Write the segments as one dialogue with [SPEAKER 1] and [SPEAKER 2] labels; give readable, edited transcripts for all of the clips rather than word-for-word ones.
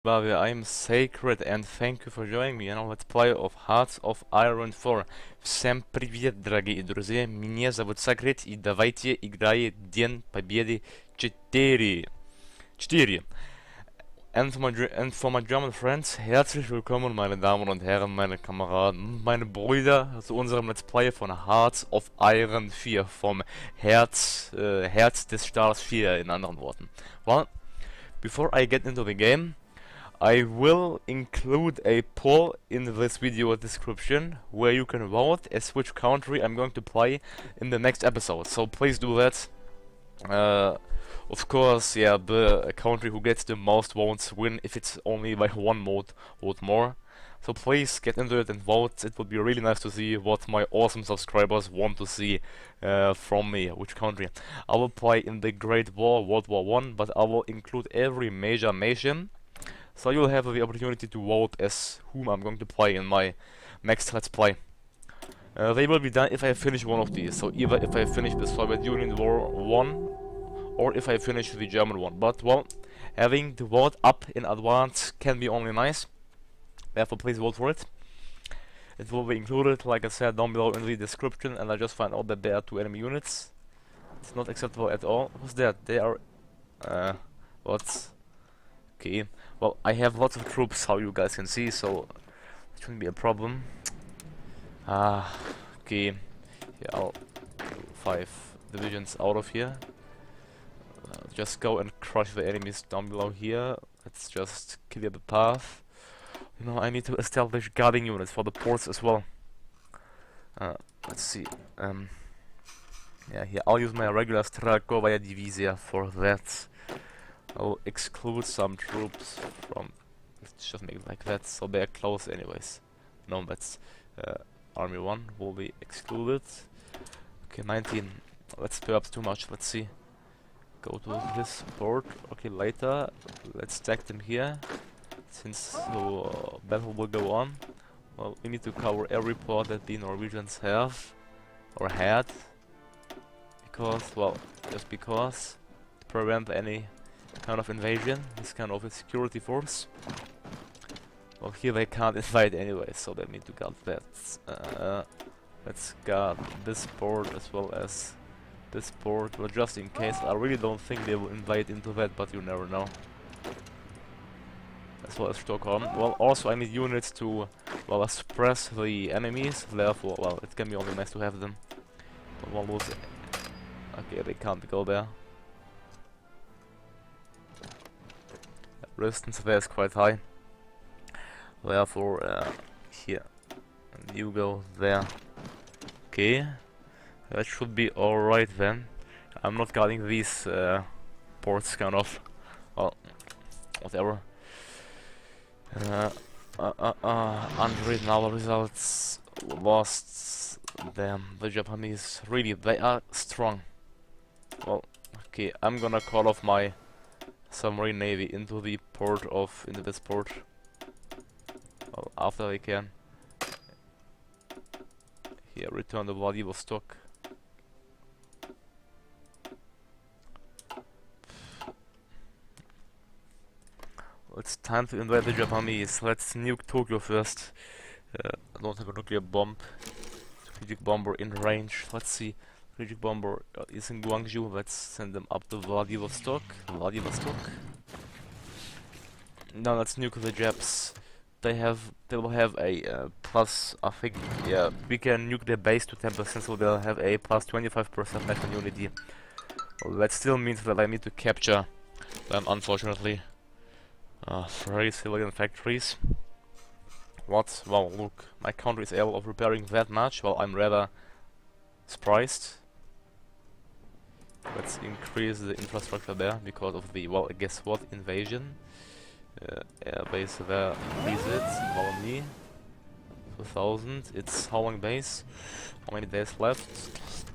[SPEAKER 1] Everybody, I'm Sacred and thank you for joining me on Let's Play of Hearts of Iron 4. Всем привет, дорогие друзья, меня зовут Sacred и давайте играть День Победы 4. And for my German friends, herzlich willkommen meine Damen und Herren, meine Kameraden, meine Brüder zu unserem Let's Play von Hearts of Iron 4, vom Herz des Stars 4 in anderen Worten. Well, before I get into the game, I will include a poll in this video description where you can vote as which country I'm going to play in the next episode, so please do that. Of course, yeah, the country who gets the most votes win if it's only by one vote more. So please get into it and vote. It would be really nice to see what my awesome subscribers want to see from me, which country. I will play in the Great War, World War I, but I will include every major nation. So you'll have the opportunity to vote as whom I'm going to play in my next Let's Play. They will be done if I finish one of these, so either if I finish the Soviet Union War 1 or if I finish the German one. But well, having the vote up in advance can be only nice, therefore please vote for it. It will be included, like I said, down below in the description, and I just found out that there are 2 enemy units. It's not acceptable at all. What's that? They are... what's... Okay, well, I have lots of troops, how you guys can see, so it shouldn't be a problem. Okay, yeah, I'll do 5 divisions out of here. Just go and crush the enemies down below here. Let's just clear the path. You know, I need to establish guarding units for the ports as well. Let's see. Yeah, here I'll use my regular Strakovaya Divizia for that. I'll exclude some troops from... Let's just make it like that, so they're close anyways. No, that's... Army 1 will be excluded. Okay, 19. That's perhaps too much, let's see. Go to this port. Okay, later. Let's stack them here. Since the battle will go on. Well, we need to cover every port that the Norwegians have. Or had. Because, well, just because. To prevent any kind of invasion, this kind of a security force. Well, here they can't invade anyway, so they need to guard that. Let's guard this port as well as this port, but just in case. I really don't think they will invade into that, but you never know. As well as Stockholm. Well, also I need units to, well, suppress the enemies, therefore, well, it can be only nice to have them. But we'll lose it. Okay, they can't go there. Resistance there is quite high, therefore here, and you go there. Okay, that should be alright then. I'm not guarding these ports, kind of. Well, whatever. Unread now results lost them. The Japanese, really, they are strong. Well, okay, I'm gonna call off my submarine navy into the port of, into this port. Well, after they can. Here, return to Vladivostok. Well, it's time to invade the Japanese. Let's nuke Tokyo first. I don't have a nuclear bomb. Strategic bomber in range. Let's see. Strategic bomber is in Guangzhou. Let's send them up to Vladivostok. Now let's nuke the Japs. They will have a plus, I think, yeah, we can nuke their base to 10%, so they'll have a plus 25% national unity. Well, that still means that I need to capture them, unfortunately. 3 civilian factories. What? Well, look, my country is able of repairing that much. Well, I'm rather surprised. Let's increase the infrastructure there because of the, well, guess what, invasion. Air base there, increase it, Wallonie, 2000, it's how long base, how many days left?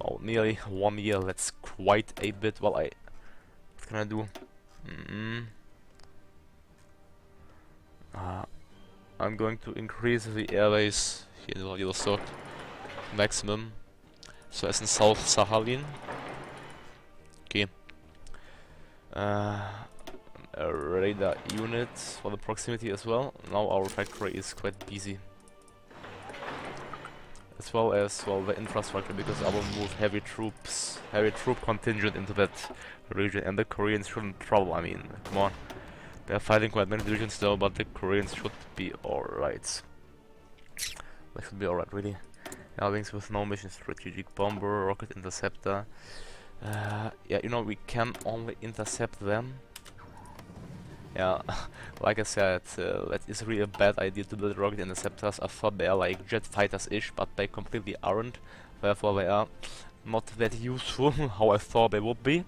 [SPEAKER 1] Oh, nearly 1 year, that's quite a bit. Well, what can I do? I'm going to increase the airbase here in Vladivostok maximum, so as in South Sakhalin. Okay. a radar unit for the proximity as well. Now our factory is quite busy. As well as, well, the infrastructure, because I will move heavy troop contingent into that region, and the Koreans shouldn't trouble. I mean, come on. They're fighting quite many divisions though, but the Koreans should be alright. They should be alright, really. Wings with no mission, strategic bomber, rocket interceptor. Yeah, you know, we can only intercept them. Yeah, like I said, that is really a bad idea to build rocket interceptors. I thought they are like jet fighters-ish, but they completely aren't. Therefore, they are not that useful how I thought they would be.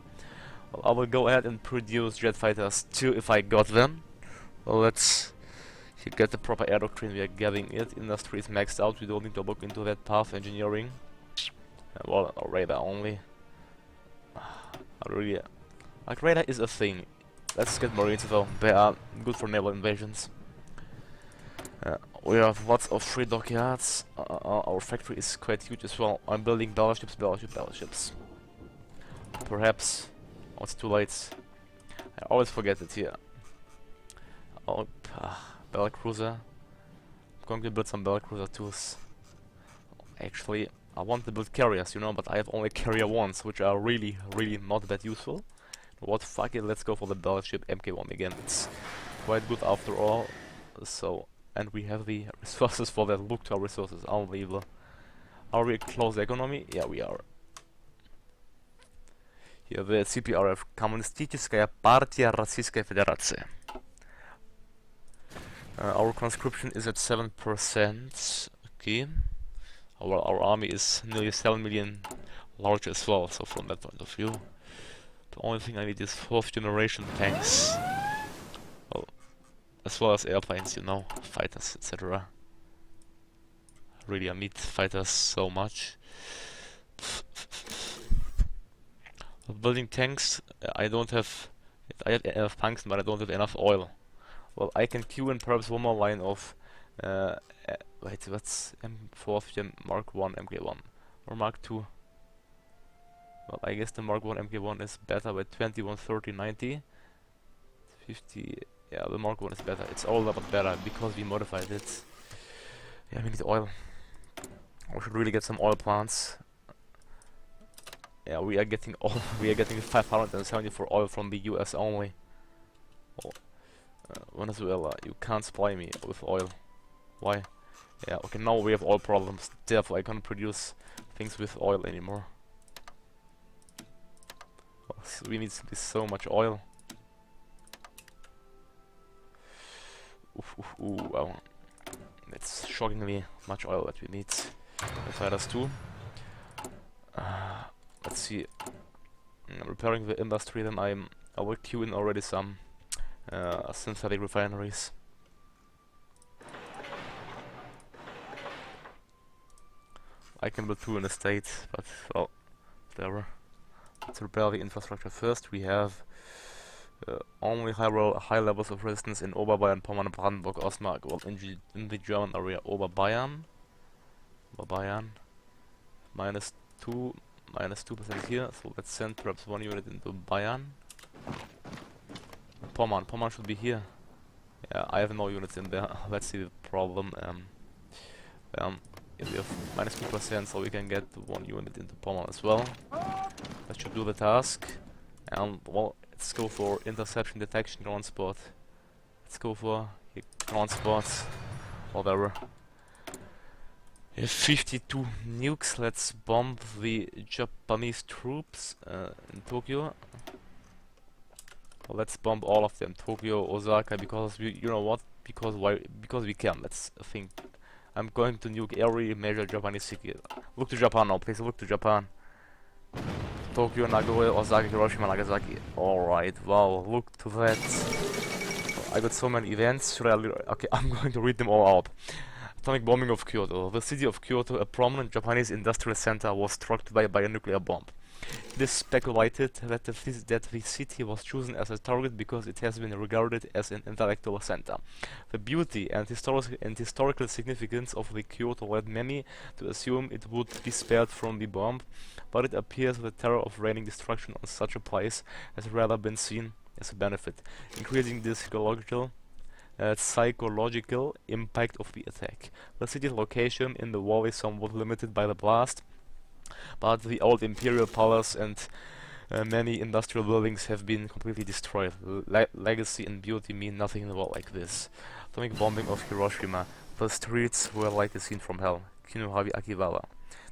[SPEAKER 1] Well, I will go ahead and produce jet fighters too if I got them. Well, let's get the proper air doctrine. We are getting it. Industry is maxed out. We don't need to look into that path. Engineering. Well, radar only. Really, like, radar is a thing. Let's get Marines though. They are good for naval invasions. We have lots of free dockyards. Our factory is quite huge as well. I'm building battleships. Perhaps. Oh, it's too late. I always forget it here. Oh, battlecruiser. I'm going to build some battlecruiser tools. Actually, I want to build carriers, you know, but I have only carrier ones, which are really not that useful. What, fuck it, let's go for the battleship MK1 again. It's quite good after all. So, and we have the resources for that. Look to our resources, unbelievable. Are we a closed economy? Yeah, we are. Here, the CPRF, Коммунистическая партия Российской Федерации. Our conscription is at 7%. Okay. Our army is nearly 7 million large as well, so from that point of view. The only thing I need is 4th generation tanks. Well, as well as airplanes, you know, fighters, etc. Really, I need fighters so much. Building tanks, I have enough tanks, but I don't have enough oil. Well, I can queue in perhaps one more line of wait, what's M4th Gen Mark 1 MK1 or Mark 2? Well, I guess the Mark 1 MK1 is better by 21, 30, 90, 50. Yeah, the Mark 1 is better. It's all but better because we modified it. Yeah, we need oil. We should really get some oil plants. Yeah, we are getting oil. We are getting 574 oil from the US only. Oh, Venezuela, you can't supply me with oil. Why? Yeah, okay, now we have oil problems. Therefore, I can't produce things with oil anymore. Well, so we need so much oil. Wow. That's shockingly much oil that we need. The fighters too. Let's see. Repairing the industry, then I will queue in already some synthetic refineries. I can build 2 in a state, but well, whatever. Let's repair the infrastructure first. We have only high levels of resistance in Oberbayern, Pommern, Brandenburg, Osnabrück. Well, in the German area, Oberbayern, -2% here. So let's send perhaps 1 unit into Bayern. Pommern should be here. Yeah, I have no units in there. Let's see the problem. Yeah, we have -2%, so we can get 1 unit into Pommern as well. That should do the task. And well, let's go for interception, detection, transport. Let's go for transport, whatever. We have 52 nukes. Let's bomb the Japanese troops in Tokyo. Well, let's bomb all of them. Tokyo, Osaka, because you know what? Because we can. Let's think. I'm going to nuke every major Japanese city. Look to Japan now, please. Look to Japan. Tokyo, Nagoya, Osaka, Hiroshima, Nagasaki. Alright, wow, look to that. I got so many events. Should I okay, I'm going to read them all out. Atomic bombing of Kyoto. The city of Kyoto, a prominent Japanese industrial center, was struck by a nuclear bomb. It is speculated that the city was chosen as a target because it has been regarded as an intellectual center. The beauty and historical significance of the Kyoto led many to assume it would be spared from the bomb, but it appears the terror of raining destruction on such a place has rather been seen as a benefit, increasing the psychological impact of the attack. The city's location in the wall is somewhat limited by the blast, but the old imperial palace and many industrial buildings have been completely destroyed. Legacy and beauty mean nothing in a world like this. Atomic bombing of Hiroshima. The streets were like a scene from hell. Kinuhavi Akivala.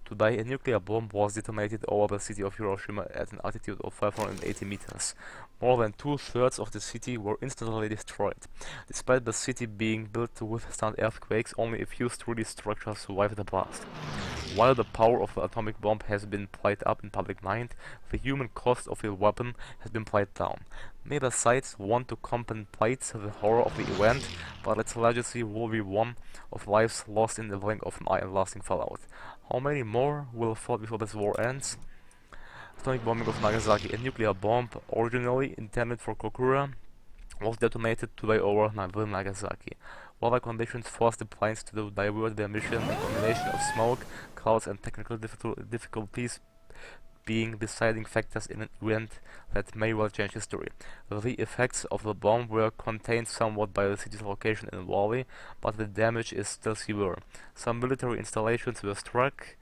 [SPEAKER 1] Today, a nuclear bomb was detonated over the city of Hiroshima at an altitude of 580 meters. More than two-thirds of the city were instantly destroyed. Despite the city being built to withstand earthquakes, only a few sturdy structures survived the blast. While the power of the atomic bomb has been played up in public mind, the human cost of the weapon has been played down. Neither sides want to contemplate the horror of the event, but its legacy will be one of lives lost in the blink of an eye and lasting fallout. How many more will fall before this war ends? Atomic bombing of Nagasaki. A nuclear bomb, originally intended for Kokura, was detonated today over Nagasaki. Weather conditions forced the planes to divert their mission, a combination of smoke, clouds and technical difficulties being deciding factors in an event that may well change history. The effects of the bomb were contained somewhat by the city's location in Wally, but the damage is still severe. Some military installations were struck,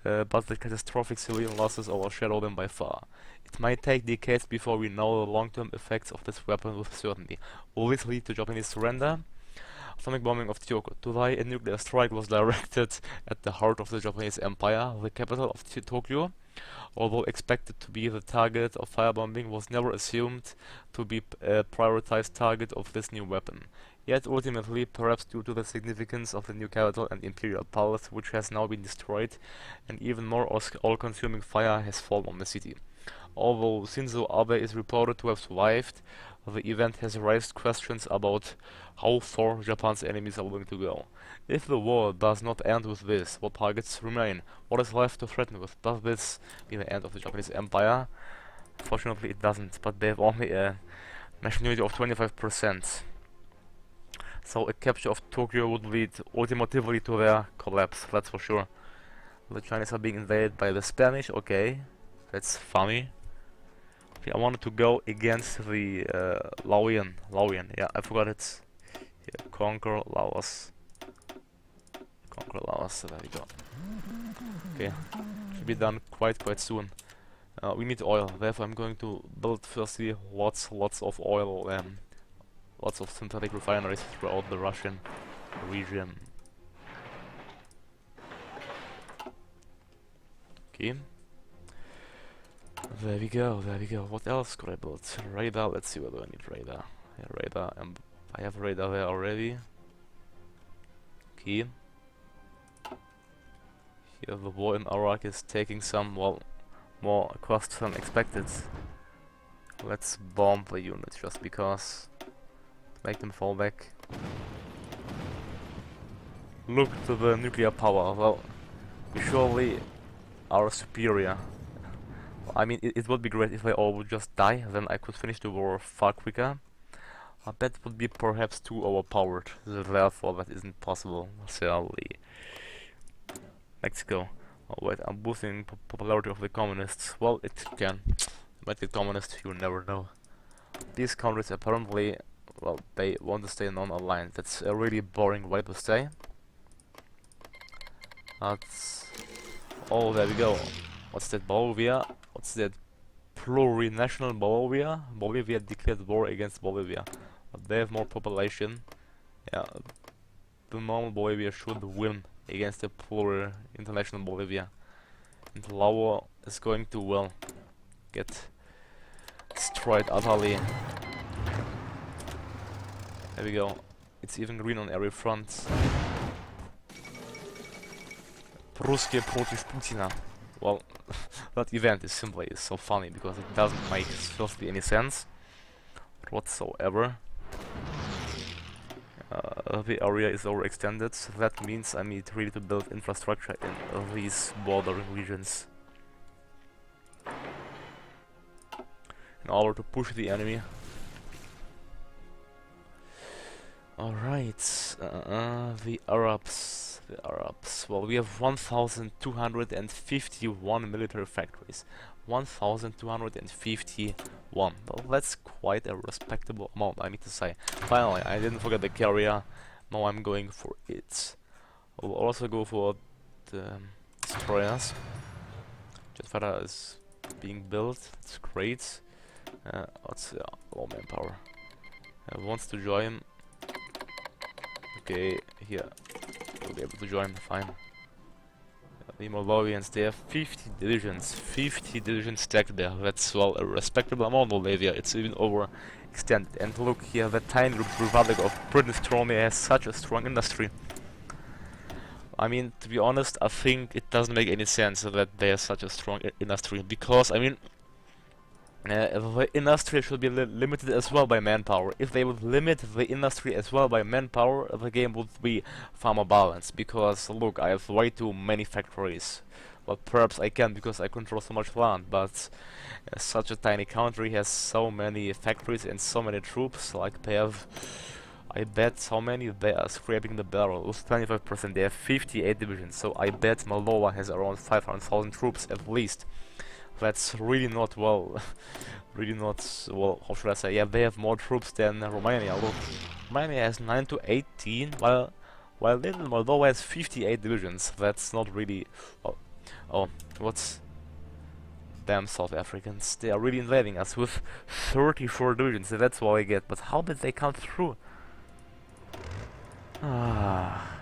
[SPEAKER 1] but the catastrophic civilian losses overshadow them by far. It might take decades before we know the long-term effects of this weapon with certainty. Will this lead to Japanese surrender? Atomic bombing of Tokyo. Today, a nuclear strike was directed at the heart of the Japanese Empire, the capital of Tokyo. Although expected to be the target of firebombing, was never assumed to be a prioritized target of this new weapon. Yet ultimately, perhaps due to the significance of the new capital and imperial palace, which has now been destroyed, an even more all-consuming fire has fallen on the city. Although Shinzo Abe is reported to have survived, the event has raised questions about how far Japan's enemies are willing to go. If the war does not end with this, what targets remain? What is left to threaten with? Does this mean the end of the Japanese Empire? Fortunately it doesn't, but they have only a nationality of 25%. So a capture of Tokyo would lead ultimately to their collapse, that's for sure. The Chinese are being invaded by the Spanish, okay, that's funny. Okay, I wanted to go against the Laotian, yeah, I forgot it. Yeah, conquer Laos. Conquer Laos, there we go. Okay, should be done quite soon. We need oil, therefore I'm going to build firstly lots of oil and lots of synthetic refineries throughout the Russian region. Okay. There we go. What else could I build? Radar, let's see whether I need radar. Yeah, radar, I have radar there already. Okay. Here the war in Iraq is taking some, well, more costs than expected. Let's bomb the units just because. Make them fall back. Look to the nuclear power. Well, we surely are superior. I mean, it would be great if they all would just die, then I could finish the war far quicker. That would be perhaps too overpowered, therefore that isn't possible, sadly. Mexico. Oh wait, I'm boosting popularity of the communists. Well, it can. Might get communist, you never know. These countries apparently, well, they want to stay non-aligned. That's a really boring way to stay. That's... Oh, there we go. What's that, Bolivia? What's that? Plurinational Bolivia? Bolivia declared war against Bolivia. But they have more population. Yeah, the normal Bolivia should win against the international Bolivia. And Laos is going to, well, get destroyed utterly. There we go. It's even green on every front. Прусские против Путина. Well, that event is simply so funny because it doesn't make firstly any sense whatsoever. The area is overextended, so that means I need really to build infrastructure in these bordering regions in order to push the enemy. Alright, the Arabs. Well, we have 1,251 military factories. 1,251. Well, that's quite a respectable amount, I need to say. Finally, I didn't forget the carrier. Now I'm going for it. I'll also go for the destroyers. Jet fighter is being built. It's great. What's low manpower? Wants to join. Okay, here we'll be able to join. Fine. The Moldavians, they have 50 divisions. 50 divisions stacked there. That's, well, a respectable amount, Moldavia. It's even overextended. And look here, the tiny Republic of British Crimea has such a strong industry. I mean, to be honest, I think it doesn't make any sense that they have such a strong industry. Because, I mean, the industry should be limited as well by manpower. If they would limit the industry as well by manpower, the game would be far more balanced. Because, look, I have way too many factories. Well, perhaps I can because I control so much land, but such a tiny country has so many factories and so many troops. Like, they have, I bet how many they are scraping the barrel. With 25%, they have 58 divisions. So I bet Moldova has around 500,000 troops at least. That's really not, well, really not, well, how should I say? Yeah, they have more troops than Romania. Look, Romania has 9 to 18, while little Moldova has 58 divisions. That's not really, well, oh, what's, damn South Africans, they are really invading us with 34 divisions, that's what I get. But how did they come through? Ah.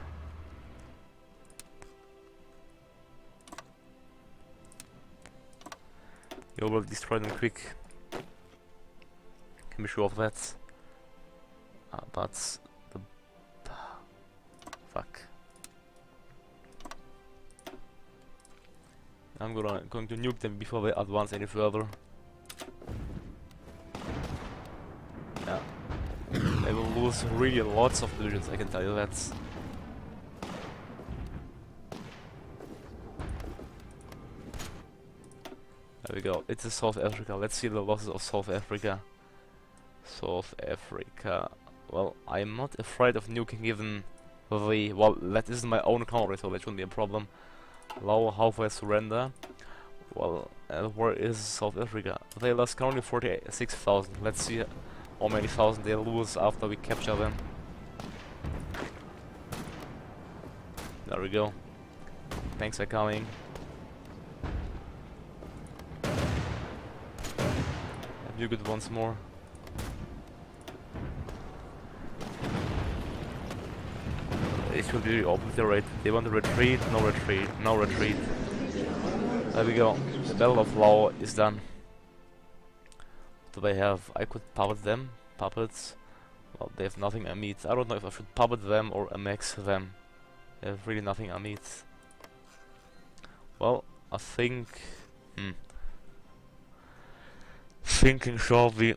[SPEAKER 1] You will destroy them quick. Can be sure of that. But the fuck. I'm going to nuke them before they advance any further. Yeah. They will lose really lots of divisions, I can tell you that. There we go. It's South Africa. Let's see the losses of South Africa. South Africa. Well, I'm not afraid of nuking even the... Well, that isn't my own country, so that shouldn't be a problem. Low halfway surrender. Well, where is South Africa? They lost currently 46,000. Let's see how many thousand they lose after we capture them. There we go. Thanks for coming. Nuke it once more. It should be obliterated. They want to retreat, no retreat, no retreat. There we go. The Battle of Law is done. Do they have... I could puppet them. Puppets. Well, they have nothing I meet. I don't know if I should puppet them or annex them. They have really nothing I meet. Well, I think... Thinking shortly,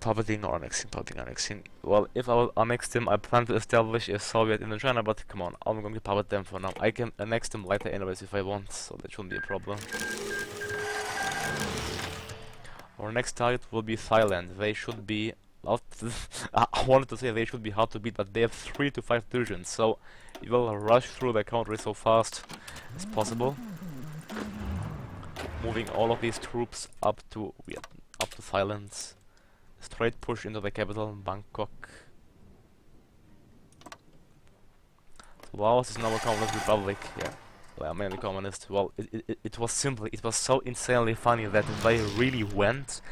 [SPEAKER 1] puppeting or annexing. Well, if I will annex them, I plan to establish a Soviet in China, but come on, I'm going to puppet them for now. I can annex them later anyways if I want, so that shouldn't be a problem. Our next target will be Thailand. They should be... I wanted to say they should be hard to beat, but they have 3 to 5 divisions, so you will rush through the country so fast as possible. Moving all of these troops up to Thailand. Straight push into the capital, Bangkok. Laos is now a communist republic. Yeah, well, mainly communist. Well, it was so insanely funny that they really went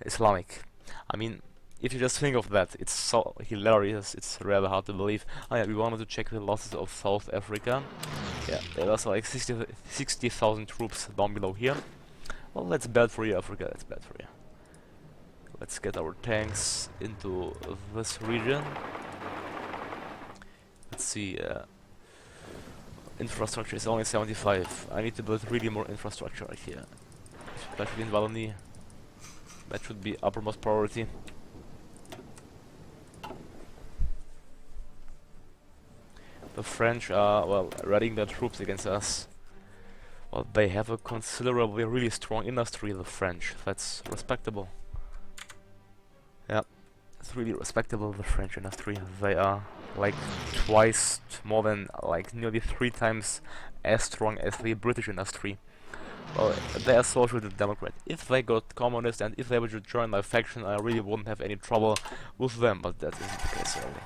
[SPEAKER 1] Islamic. I mean, if you just think of that, it's so hilarious. It's rather hard to believe. Oh yeah, we wanted to check the losses of South Africa. Yeah, there was like 60,000 troops down below here. Well, that's bad for you, Africa. That's bad for you. Let's get our tanks into this region. Let's see. Infrastructure is only 75. I need to build really more infrastructure right here. Especially in Wallonie. That should be uppermost priority. The French are, well, rallying their troops against us. Well, they have a considerably really strong industry, the French. That's respectable. Yeah, it's really respectable, the French industry. They are like twice more than, like nearly 3 times as strong as the British industry. Well, they are social democrat. If they got communist and if they were to join my faction, I really wouldn't have any trouble with them, but that isn't the case really.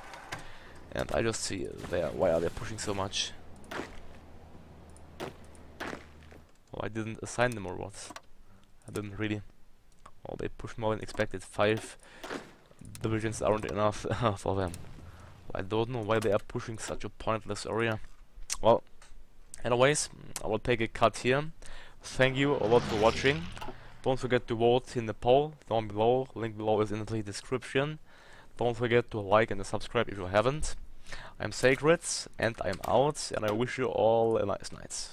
[SPEAKER 1] And I just see why are they pushing so much? Well, I didn't assign them or what? I didn't really. Well, they pushed more than expected. 5 divisions aren't enough for them. I don't know why they are pushing such a pointless area. Well, anyways, I will take a cut here. Thank you a lot for watching. Don't forget to vote in the poll down below. Link below is in the description. Don't forget to like and subscribe if you haven't. I'm Sacred, and I'm out, and I wish you all a nice night.